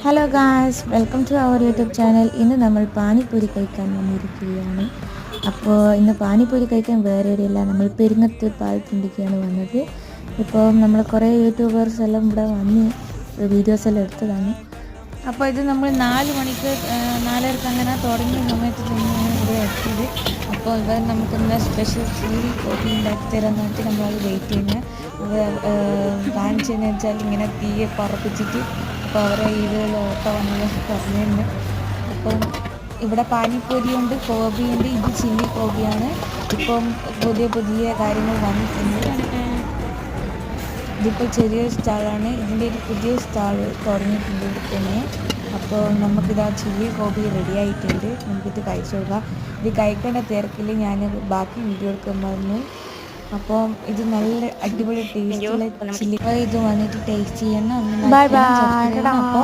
Hello guys, welcome to our YouTube channel. ഇന്ന് നമ്മൾ പാനിപ്പൂരി കഴിക്കാൻ വന്നിരിക്കുകയാണ്. അപ്പോൾ ഇന്ന് പാനിപ്പൂരി കഴിക്കാൻ വേറെ എവിടെയല്ല, നമ്മൾ പെരിങ്ങത്തൂർ പാലത്തിൻ്റെയൊക്കെയാണ് വന്നത്. ഇപ്പോൾ നമ്മൾ കുറേ യൂട്യൂബേഴ്സ് എല്ലാം ഇവിടെ വന്ന് വീഡിയോസ് എല്ലാം എടുത്തതാണ്. അപ്പോൾ ഇത് നമ്മൾ 4 മണിക്ക് 4:30 അങ്ങനെ തുടങ്ങിയ സമയത്ത് തന്നെയാണ് ഇവിടെ എത്തിയത്. അപ്പോൾ ഇവർ നമുക്ക് എന്താ സ്പെഷ്യൽ ചില്ലി കോഫി ഉണ്ടാക്കി തരാമെന്ന് പറഞ്ഞിട്ട് നമ്മളത് വെയിറ്റ് ചെയ്യുന്നത്. അത് കാണിച്ചതെന്ന് വെച്ചാൽ ഇങ്ങനെ തീയെ പറപ്പിച്ചിട്ട് അപ്പോൾ അവരെ ഇതിലുള്ള ഓട്ടമാണെന്ന് പറഞ്ഞിരുന്നു. അപ്പം ഇവിടെ പാനിപ്പൂരിയുണ്ട്, ഗോപിയുണ്ട്. ഇത് ചില്ലി ഗോപിയാണ്. ഇപ്പം പുതിയ പുതിയ കാര്യങ്ങൾ വന്നിട്ടുണ്ട്. ഇതിപ്പോൾ ചെറിയൊരു സ്റ്റാളാണ്. ഇതിൻ്റെ ഒരു പുതിയ സ്റ്റാൾ തുടങ്ങിയിട്ടുണ്ട് ഇവിടെ തന്നെ. അപ്പോൾ നമുക്കിതാ ചില്ലി ഗോപി റെഡി ആയിട്ടുണ്ട്. നമുക്കിത് കഴിച്ചു നോക്കാം. ഇത് കഴിക്കേണ്ട തിരക്കിൽ ഞാൻ ബാക്കി വീഡിയോ എടുക്കുമ്പോൾ അപ്പോൾ ഇത് നല്ല അടിപൊളി ടേസ്റ്റുള്ള ചില്ലി. ഇത് വന്നിട്ട് ടേസ്റ്റ് ചെയ്യണം. അപ്പോൾ